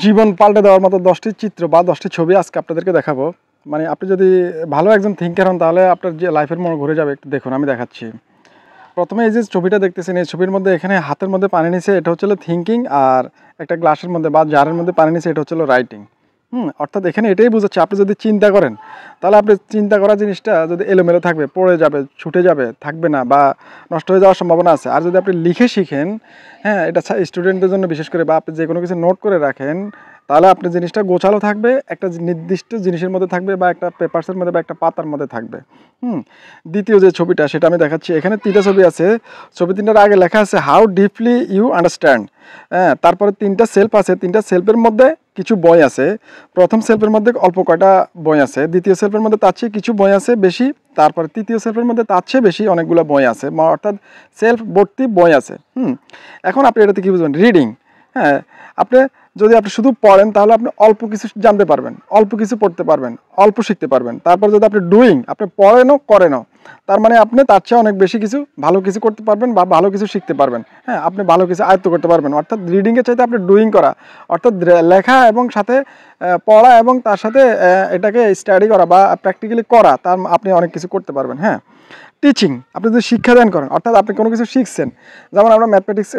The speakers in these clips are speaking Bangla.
জীবন পাল্টে দেওয়ার মতো 10টি চিত্র বা 10টি ছবি আজকে আপনাদেরকে দেখাবো। মানে আপনি যদি ভালো একজন থিঙ্কার হন তাহলে আপনার যে লাইফের মোড় ঘুরে যাবে। একটু দেখুন, আমি দেখাচ্ছি। প্রথমে এই যে ছবিটা দেখতেছেন, এই ছবির মধ্যে এখানে হাতের মধ্যে পানি নিছে, এটা হচ্ছে থিঙ্কিং। আর একটা গ্লাসের মধ্যে বা জারের মধ্যে পানি নিছে, এটা হচ্ছে রাইটিং। অর্থাৎ এখানে এটাই বোঝাচ্ছে, আপনি যদি চিন্তা করেন তাহলে আপনি চিন্তা করা জিনিসটা যদি এলোমেলো থাকবে, পড়ে যাবে, ছুটে যাবে, থাকবে না বা নষ্ট হয়ে যাওয়ার সম্ভাবনা আছে। আর যদি আপনি লিখে শিখেন, হ্যাঁ, এটা স্টুডেন্টদের জন্য বিশেষ করে, বা আপনি যে কোনো কিছু নোট করে রাখেন, তাহলে আপনার জিনিসটা গোছালো থাকবে, একটা নির্দিষ্ট জিনিসের মধ্যে থাকবে, বা একটা পেপারসের মধ্যে বা একটা পাতার মধ্যে থাকবে। দ্বিতীয় যে ছবিটা সেটা আমি দেখাচ্ছি। এখানে 3টা ছবি আছে। ছবি 3টার আগে লেখা আছে হাউ ডিপলি ইউ আন্ডারস্ট্যান্ড। হ্যাঁ, তারপরে 3টা সেলফ আছে। 3টা সেলফের মধ্যে কিছু বই আছে। প্রথম সেলফের মধ্যে অল্প কয়টা বই আছে, দ্বিতীয় সেলফের মধ্যে তার চেয়ে কিছু বই আছে বেশি, তারপরে তৃতীয় সেলফের মধ্যে তার চেয়ে বেশি অনেকগুলো বই আছে, অর্থাৎ সেলফ ভর্তি বই আছে। এখন আপনি এটাতে কী বুঝবেন? রিডিং। হ্যাঁ, আপনি যদি আপনি শুধু পড়েন তাহলে আপনি অল্প কিছু জানতে পারবেন, অল্প কিছু পড়তে পারবেন, অল্প শিখতে পারবেন। তারপর যদি আপনি ডুইং, আপনি পড়েনও করেনও, তার মানে আপনি তার চেয়ে অনেক বেশি কিছু ভালো কিছু করতে পারবেন বা ভালো কিছু শিখতে পারবেন। হ্যাঁ, আপনি ভালো কিছু আয়ত্ত করতে পারবেন। অর্থাৎ রিডিংয়ের চাইতে আপনি ডুইং করা, অর্থাৎ লেখা এবং সাথে পড়া এবং তার সাথে এটাকে স্টাডি করা বা প্র্যাকটিক্যালি করা, তার আপনি অনেক কিছু করতে পারবেন। হ্যাঁ, টিচিং, আপনি যদি শিক্ষাদান করেন, অর্থাৎ আপনি কোনো কিছু শিখছেন। যেমন আমরা ম্যাথমেটিক্স,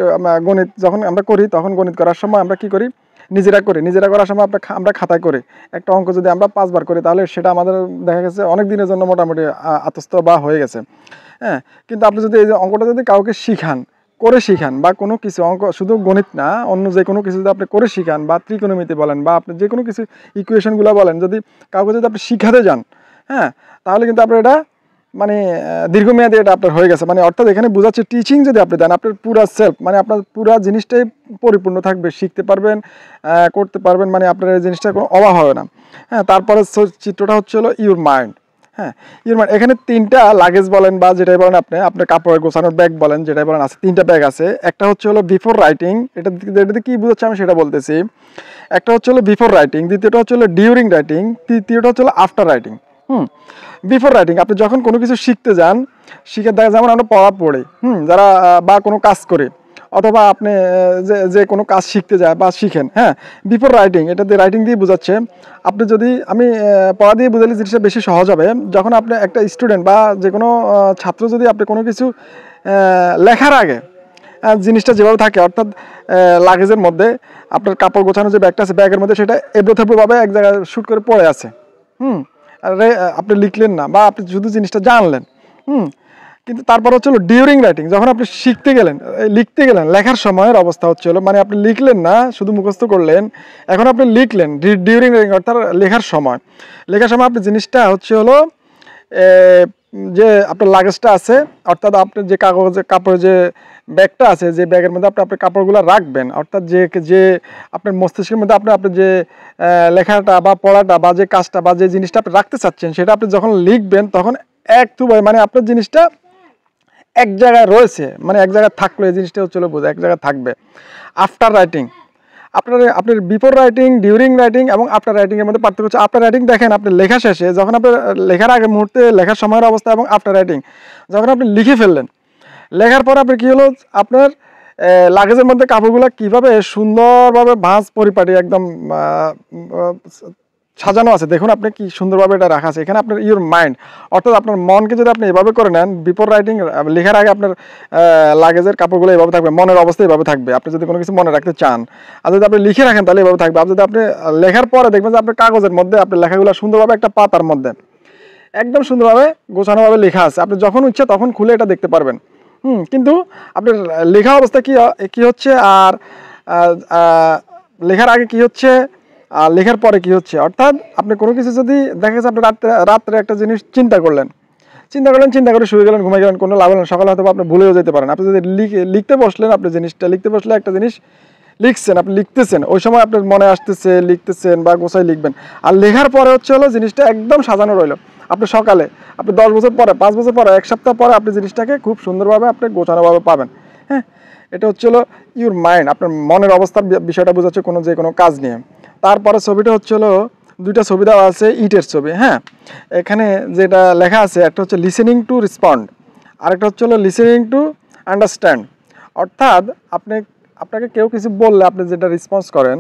গণিত যখন আমরা করি, তখন গণিত করার সময় আমরা কী করি? নিজেরা করার সময় আমরা খাতায় করি। একটা অঙ্ক যদি আমরা 5 বার করি, তাহলে সেটা আমাদের দেখা গেছে অনেক দিনের জন্য মোটামুটি আত্মস্থ বা হয়ে গেছে। হ্যাঁ, কিন্তু আপনি যদি এই যে অঙ্কটা যদি কাউকে শিখান, করে শিখান, বা কোনো কিছু অঙ্ক, শুধু গণিত না, অন্য যে কোনো কিছু যদি আপনি করে শিখান, বা ত্রিকোণমিতি বলেন, বা আপনি যে কোনো কিছু ইকুয়েশনগুলো বলেন, যদি কাউকে যদি আপনি শিখাতে যান, হ্যাঁ, তাহলে কিন্তু আপনার এটা মানে দীর্ঘমেয়াদী এটা আপনার হয়ে গেছে। মানে অর্থাৎ এখানে বোঝাচ্ছে টিচিং যদি আপনি দেন, আপনার পুরা সেলফ, মানে আপনার পুরা জিনিসটাই পরিপূর্ণ থাকবে, শিখতে পারবেন, করতে পারবেন, মানে আপনার এই জিনিসটা কোনো অভাব হবে না। হ্যাঁ, তারপরে চিত্রটা হচ্ছে হলো ইউর মাইন্ড। হ্যাঁ, ইউর মাইন্ড, এখানে 3টা লাগেজ বলেন বা যেটাই বলেন, আপনার কাপড়ের গোছানোর ব্যাগ বলেন, যেটাই বলেন, আছে 3টা ব্যাগ আছে। একটা হচ্ছে হলো বিফোর রাইটিং, এটাতে কী বোঝাচ্ছে আমি সেটা বলতেছি। একটা হচ্ছে হলো বিফোর রাইটিং, দ্বিতীয়টা হচ্ছে হলো ডিউরিং রাইটিং, তৃতীয়টা হচ্ছে হলো আফটার রাইটিং। বিফোর রাইটিং, আপনি যখন কোনো কিছু শিখতে যান, শিখে দেখা, যেমন আমরা পড়া পড়ি, যারা বা কোনো কাজ করি, অথবা আপনি যে কোনো কাজ শিখতে যায় বা শিখেন। হ্যাঁ, বিফোর রাইটিং, এটাতে রাইটিং দিয়ে বোঝাচ্ছে। আপনি যদি, আমি পড়া দিয়ে বুঝালে জিনিসটা বেশি সহজ হবে। যখন আপনি একটা স্টুডেন্ট বা যে কোনো ছাত্র, যদি আপনি কোনো কিছু লেখার আগে জিনিসটা যেভাবে থাকে, অর্থাৎ লাগেজের মধ্যে আপনার কাপড় গোছানো যে ব্যাগটা আছে, ব্যাগের মধ্যে সেটা এবড়োথেবড়োভাবে এক জায়গায় শুট করে পড়ে আছে। আরে আপনি লিখলেন না, বা আপনি শুধু জিনিসটা জানলেন। কিন্তু তারপর হচ্ছে হলো ডিউরিং রাইটিং, যখন আপনি শিখতে গেলেন, লিখতে গেলেন, লেখার সময়ের অবস্থা হচ্ছে হলো, মানে আপনি লিখলেন না, শুধু মুখস্থ করলেন, এখন আপনি লিখলেন। ডিউরিং রাইটিং অর্থাৎ লেখার সময় আপনি জিনিসটা হচ্ছে হলো যে আপনার লাগেজটা আছে, অর্থাৎ আপনার যে কাপড়ের যে ব্যাগটা আছে, যে ব্যাগের মধ্যে আপনি আপনার কাপড়গুলো রাখবেন, অর্থাৎ যে আপনার মস্তিষ্কের মধ্যে আপনি যে লেখাটা বা পড়াটা বা যে কাজটা বা যে জিনিসটা আপনি রাখতে চাচ্ছেন, সেটা আপনি যখন লিখবেন, তখন মানে আপনার জিনিসটা এক জায়গায় রয়েছে, মানে এক জায়গায় থাকলো, এই জিনিসটা হচ্ছে বোঝা, এক জায়গায় থাকবে। আফটার রাইটিং, আপনার বিফোর রাইটিং, ডিউরিং রাইটিং এবং আফটার রাইটিং এর মধ্যে পার্থক্য হচ্ছে, আফটার রাইটিং দেখেন আপনি লেখা শেষে, যখন আপনার লেখার আগে মুহূর্তে লেখার সময়ের অবস্থা, এবং আফটার রাইটিং যখন আপনি লিখে ফেললেন, লেখার পর আপনি কী হলো, আপনার লাগেজের মধ্যে কাপড়গুলো কীভাবে সুন্দরভাবে ভাঁজ পরিপাটি একদম সাজানো আছে। দেখুন আপনি কি সুন্দরভাবে এটা রাখা আছে। এখানে আপনার ইউর মাইন্ড, অর্থাৎ আপনার মনকে যদি আপনি এভাবে করে নেন, বিফোর রাইটিং, লেখার আগে আপনার লাগেজের কাপড়গুলো এভাবে থাকবে, মনের অবস্থা এভাবে থাকবে, আপনি যদি কোনো কিছু মনে রাখতে চান। আর যদি আপনি লিখে রাখেন তাহলে এভাবে থাকবে। আর যদি আপনি লেখার পরে দেখবেন যে আপনার কাগজের মধ্যে আপনার লেখাগুলো সুন্দরভাবে একটা পাতার মধ্যে একদম সুন্দরভাবে গোছানোভাবে লেখা আছে। আপনি যখন ইচ্ছা তখন খুলে এটা দেখতে পারবেন। কিন্তু আপনার লেখা অবস্থা কি হচ্ছে, আর লেখার আগে কি হচ্ছে, আর লেখার পরে কি হচ্ছে। অর্থাৎ আপনি কোনো কিছু যদি দেখা গেছে, আপনি রাত্রে একটা জিনিস চিন্তা করে শুয়ে গেলেন, ঘুমিয়ে গেলেন, কোনো লাভ হলো না, সকালে হয়তো আপনি ভুলেও যেতে পারেন। আপনি যদি লিখতে বসলেন, আপনি জিনিসটা লিখতে বসলে, একটা জিনিস লিখছেন, আপনি লিখতেছেন, ওই সময় আপনার মনে আসতেছে, লিখতেছেন বা গোছাই লিখবেন। আর লেখার পরে হচ্ছে হলো জিনিসটা একদম সাজানো রইল। আপনি সকালে, আপনি 10 বছর পরে, 5 বছর পরে, 1 সপ্তাহ পরে আপনি জিনিসটাকে খুব সুন্দরভাবে আপনি গোছানোভাবে পাবেন। হ্যাঁ, এটা হচ্ছে হলো ইউর মাইন্ড, আপনার মনের অবস্থার বিষয়টা বোঝাচ্ছে যে কোনো কাজ নিয়ে। তারপরে ছবিটা হচ্ছে হলো, 2টা ছবি দেওয়া আছে, ইটের ছবি। হ্যাঁ, এখানে যেটা লেখা আছে, একটা হচ্ছে লিসেনিং টু রেসপন্ড, আরেকটা হচ্ছে হলো লিসেনিং টু আন্ডারস্ট্যান্ড। অর্থাৎ আপনাকে কেউ কিছু বললে আপনি যেটা রেসপন্স করেন,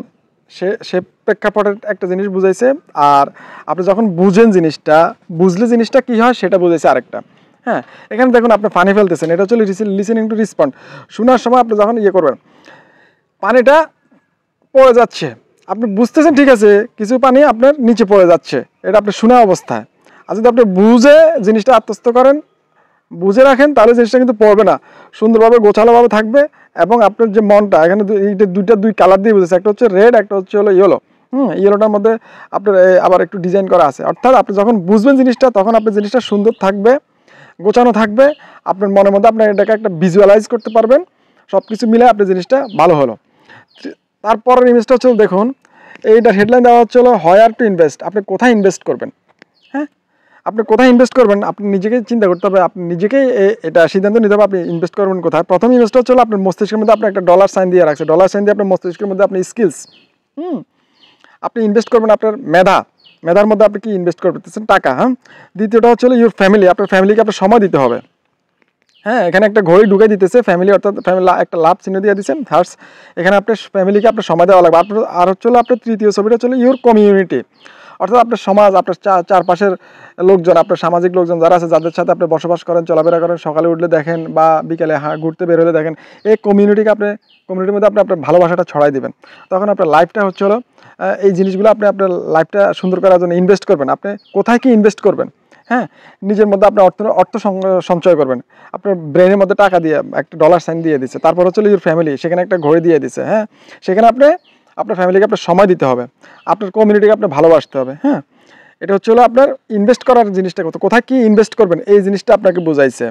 সে প্রেক্ষাপটের একটা জিনিস বুঝাইছে, আর আপনি যখন বুঝেন জিনিসটা, বুঝলে জিনিসটা কী হয় সেটা বুঝাইছে আরেকটা। হ্যাঁ, এখানে দেখুন আপনি পানি ফেলতেছেন, এটা হচ্ছে লিসেনিং টু রেসপন্ড। শোনার সময় আপনি যখন ইয়ে করবেন, পানিটা পড়ে যাচ্ছে, আপনি বুঝতেছেন ঠিক আছে কিছু পানি আপনার নিচে পড়ে যাচ্ছে, এটা আপনি শোনা অবস্থায়। আর যদি আপনি বুঝে জিনিসটা আত্মস্থ করেন, বুঝে রাখেন, তাহলে জিনিসটা কিন্তু পড়বে না, সুন্দরভাবে গোছালোভাবে থাকবে। এবং আপনার যে মনটা, এখানে দুই কালার দিয়ে বুঝেছে, একটা হচ্ছে রেড, একটা হচ্ছে হলো ইয়েলো। ইয়েলোটার মধ্যে আপনার আবার একটু ডিজাইন করা আছে। অর্থাৎ আপনি যখন বুঝবেন জিনিসটা, তখন আপনার জিনিসটা সুন্দর থাকবে, গোছানো থাকবে, আপনার মনের মধ্যে আপনার এটাকে একটা ভিজুয়ালাইজ করতে পারবেন, সব কিছু মিলে আপনার জিনিসটা ভালো হলো। তারপরের ইমেজটা হচ্ছে দেখুন, এইটা হেডলাইন দেওয়া হচ্ছে হলো হোয়ার টু ইনভেস্ট, আপনি কোথায় ইনভেস্ট করবেন। হ্যাঁ, আপনি কোথায় ইনভেস্ট করবেন আপনি নিজেকেই চিন্তা করতে হবে, আপনি নিজেকেই এটা সিদ্ধান্ত নিতে হবে আপনি ইনভেস্ট করবেন কোথায়। প্রথম ইনভেস্ট হচ্ছে আপনার মস্তিষ্কের মধ্যে, আপনি একটা ডলার সাইন দিয়ে রাখছে, ডলার সাইন দিয়ে আপনার মস্তিষ্কের মধ্যে আপনি স্কিলস, আপনি ইনভেস্ট করবেন আপনার মেধার মধ্যে আপনি কি ইনভেস্ট করতেছেন, টাকা। হ্যাঁ, দ্বিতীয়টা হচ্ছে ইউর ফ্যামিলি, আপনার ফ্যামিলিকে আপনার সময় দিতে হবে। হ্যাঁ, এখানে একটা ঘড়ি ঢুকে দিতেছে ফ্যামিলি, অর্থাৎ ফ্যামিলি একটা লাভ চিহ্ন দিয়ে দিচ্ছেন হার্স, এখানে আপনার ফ্যামিলিকে আপনার সময় দেওয়া লাগবে। আপনার আর হচ্ছে আপনার তৃতীয় ছবিটা হচ্ছে ইউর কমিউনিটি, অর্থাৎ আপনার সমাজ, আপনার চারপাশের লোকজন, আপনার সামাজিক লোকজন যারা আছে, যাদের সাথে আপনি বসবাস করেন, চলাফেরা করেন, সকালে উঠলে দেখেন বা বিকেলে ঘুরতে বের হলে দেখেন, এই কমিউনিটির মধ্যে আপনি আপনার ভালোবাসাটা ছড়াই দিবেন। তখন আপনার লাইফটা হচ্ছে হলো এই জিনিসগুলো আপনি আপনার লাইফটা সুন্দর করার জন্য ইনভেস্ট করবেন। আপনি কোথায় কি ইনভেস্ট করবেন, হ্যাঁ, নিজের মধ্যে আপনি অর্থ সঞ্চয় করবেন। আপনার ব্রেনের মধ্যে টাকা দিয়ে একটা ডলার সাইন দিয়ে দিচ্ছে, তারপর হচ্ছে ইউর ফ্যামিলি, সেখানে একটা ঘড়ি দিয়ে দিচ্ছে। হ্যাঁ, সেখানে আপনার ফ্যামিলিকে আপনার সময় দিতে হবে, আপনার কমিউনিটিকে আপনার ভালোবাসতে হবে। হ্যাঁ, এটা হচ্ছে হলো আপনার ইনভেস্ট করার জিনিসটা কোথায় কি ইনভেস্ট করবেন, এই জিনিসটা আপনাকে বোঝাইছে।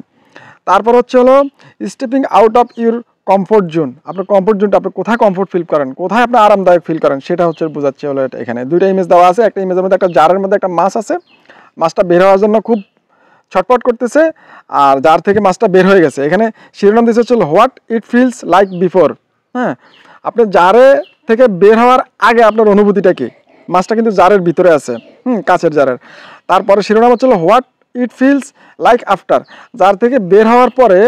তারপর হচ্ছে হলো stepping out of your comfort zone, আপনার কমফোর্ট জোনটা আপনি কোথায় কমফোর্ট ফিল করেন, কোথায় আপনি আরামদায়ক ফিল করেন, সেটা হচ্ছে বোঝাচ্ছে হলো এটা। এখানে দুইটা ইমেজ দেওয়া আছে, একটা ইমেজের মধ্যে একটা জারের মধ্যে একটা মাছ আছে, মাছটা বের হওয়ার জন্য খুব ছটপট করতেছে, আর জার থেকে মাছটা বের হয়ে গেছে। এখানে শিরোনাম দিচ্ছে হচ্ছে what it feels like before. হ্যাঁ, আপনার জারে থেকে বের হওয়ার আগে আপনার অনুভূতিটা কি, মাছটা কিন্তু জারের ভিতরে আছে, কাচের জারের। তারপরে শিরোনাম হচ্ছে what it feels like after, jar থেকে বের হওয়ার পরে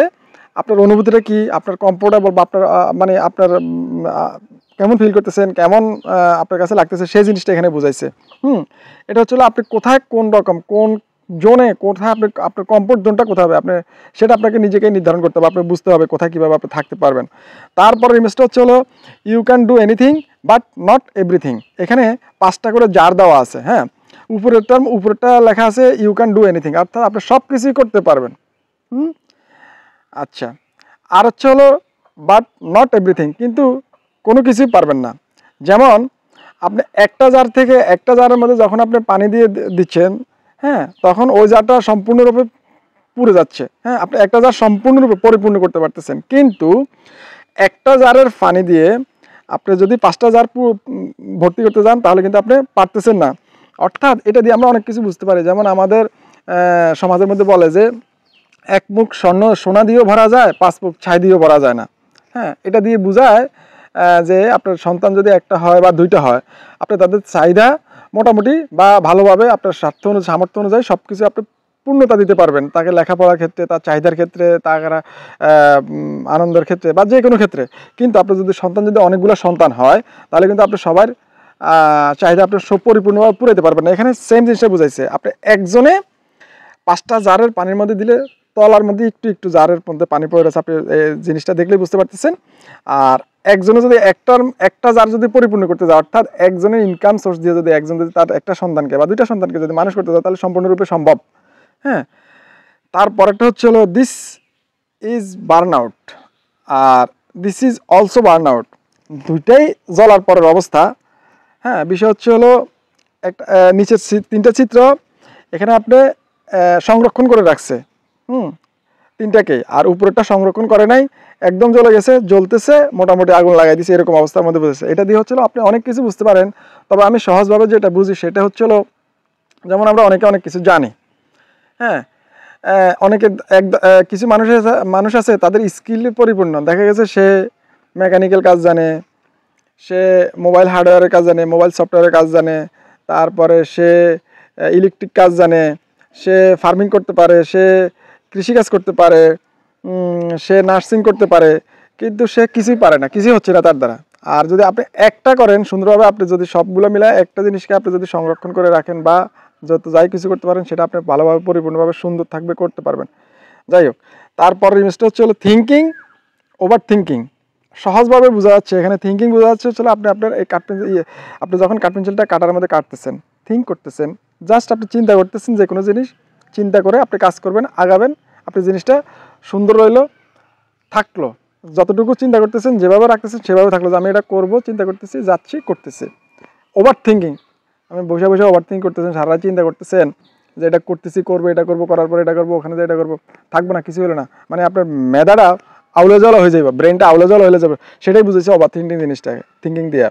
আপনার অনুভূতিটা কি, আপনার কমফোর্টেবল বা আপনার মানে আপনার কেমন ফিল করতেছেন, কেমন আপনার কাছে লাগতেছে, সেই জিনিসটা এখানে বুঝাইছে। এটা হচ্ছে আপনি কোথায় কোন রকম কোন জোনে, কোথায় আপনার কমফোর্ট জোনটা কোথায় হবে, আপনি সেটা আপনাকে নিজেকেই নির্ধারণ করতে হবে, আপনি বুঝতে হবে কোথায় কীভাবে আপনি থাকতে পারবেন। তারপর ইমেজটা হচ্ছে হলো you can do anything but not everything. এখানে 5টা করে জার দেওয়া আছে। হ্যাঁ, উপরেরটা লেখা আছে ইউ ক্যান ডু এনিথিং, অর্থাৎ আপনি সব কিছুই করতে পারবেন। আচ্ছা, আর হচ্ছে হলো বাট নট এভরিথিং, কিন্তু কোনো কিছুই পারবেন না। যেমন আপনি একটা জারের মধ্যে যখন আপনি পানি দিয়ে দিচ্ছেন, হ্যাঁ, তখন ওই জারটা সম্পূর্ণরূপে পুড়ে যাচ্ছে। হ্যাঁ, আপনি একটা জার সম্পূর্ণরূপে পরিপূর্ণ করতে পারতেছেন, কিন্তু একটা জারের পানি দিয়ে আপনি যদি 5টা জার ভর্তি করতে যান, তাহলে কিন্তু আপনি পারতেছেন না। অর্থাৎ এটা দিয়ে আমরা অনেক কিছু বুঝতে পারি। যেমন আমাদের সমাজের মধ্যে বলে যে এক মুখ সোনা দিয়েও ভরা যায়, 5 মুখ ছাই দিয়েও ভরা যায় না। হ্যাঁ, এটা দিয়ে বোঝায় যে আপনার সন্তান যদি একটা হয় বা 2টা হয়, আপনি তাদের চাহিদা মোটামুটি বা ভালোভাবে আপনার সামর্থ্য অনুযায়ী সব কিছু আপনি পূর্ণতা দিতে পারবেন, তাকে লেখাপড়ার ক্ষেত্রে, তার চাহিদার ক্ষেত্রে, তার আনন্দের ক্ষেত্রে বা যে কোনো ক্ষেত্রে। কিন্তু আপনার সন্তান যদি অনেকগুলো সন্তান হয়, তাহলে কিন্তু আপনি সবার চাহিদা আপনি সব পরিপূর্ণভাবে পুরাইতে পারবেন না। এখানে সেম জিনিসটা বুঝাইছে, আপনি একজনে 5টা জারের পানির মধ্যে দিলে তলার মধ্যে একটু জারের মধ্যে পানি পড়ে রয়েছে, আপনি জিনিসটা দেখলেই বুঝতে পারতেছেন। আর একজনে যদি একটা জার যদি পরিপূর্ণ করতে যায়, অর্থাৎ একজনের ইনকাম সোর্স দিয়ে যদি একজন যদি তার একটা সন্তানকে বা 2টা সন্তানকে যদি মানুষ করতে যায়, তাহলে সম্পূর্ণরূপে সম্ভব। হ্যাঁ, তারপরেরটা হচ্ছে হলো দিস ইজ বার্ন আউট, আর this is also burn out, দুইটাই জ্বলার পরের অবস্থা। হ্যাঁ, বিষয় হচ্ছে হলো একটা নিচের 3টা চিত্র এখানে আপনি সংরক্ষণ করে রাখছে, 3টাকে, আর উপরেরটা সংরক্ষণ করে নাই, একদম জ্বলে গেছে, জ্বলতেছে, মোটামুটি আগুন লাগাই দিছে, এরকম অবস্থার মধ্যে বুঝেছে। এটা দিয়ে হচ্ছিল আপনি অনেক কিছু বুঝতে পারেন। তবে আমি সহজভাবে যেটা বুঝি সেটা হচ্ছিল, যেমন আমরা অনেক কিছু জানি। হ্যাঁ, কিছু মানুষ আছে তাদের স্কিল পরিপূর্ণ, দেখা গেছে সে মেকানিক্যাল কাজ জানে, সে মোবাইল হার্ডওয়্যারের কাজ জানে, মোবাইল সফটওয়্যারের কাজ জানে, তারপরে সে ইলেকট্রিক কাজ জানে, সে ফার্মিং করতে পারে, সে কৃষিকাজ করতে পারে, সে নার্সিং করতে পারে, কিন্তু সে কিছুই পারে না, কিছুই হচ্ছে না তার দ্বারা। আর যদি আপনি একটা করেন সুন্দরভাবে, আপনি যদি সবগুলো মিলায় একটা জিনিসকে আপনি যদি সংরক্ষণ করে রাখেন বা যত যাই কিছু করতে পারেন, সেটা আপনি ভালোভাবে পরিপূর্ণভাবে সুন্দর থাকবে, করতে পারবেন। যাই হোক, তারপর জিনিসটা হচ্ছে হলো থিঙ্কিং, ওভার থিঙ্কিং। সহজভাবে বোঝা যাচ্ছে, এখানে থিঙ্কিং বোঝা যাচ্ছে হচ্ছে আপনি আপনার এই আপনি যখন কাঠ পেন্সিলটা কাটার মধ্যে কাটতেছেন, থিঙ্ক করতেছেন, জাস্ট আপনি চিন্তা করতেছেন যে কোনো জিনিস, চিন্তা করে আপনি কাজ করবেন, আগাবেন, আপনি জিনিসটা সুন্দর রইলো, থাকলো। যতটুকু চিন্তা করতেছেন, যেভাবে রাখতেছেন সেভাবে থাকলো, যে আমি এটা করবো, চিন্তা করতেছি, যাচ্ছি, করতেছি। ওভার থিঙ্কিং, আমি বসে বসে ওভার থিঙ্ক করতেছেন, সারা রাত চিন্তা করতেছেন যে এটা করতেছি, করবো, এটা করবো, করার পর এটা করবো, ওখানে যে এটা করবো, থাকবো না, কিছু হলো না, মানে আপনার মেধাটা আউলে জল হয়ে যাবে, ব্রেনটা আউলে জল হয়ে যাবে। সেটাই বুঝেছি ওভার থিঙ্কিং জিনিসটাকে, থিঙ্কিং দিয়ে।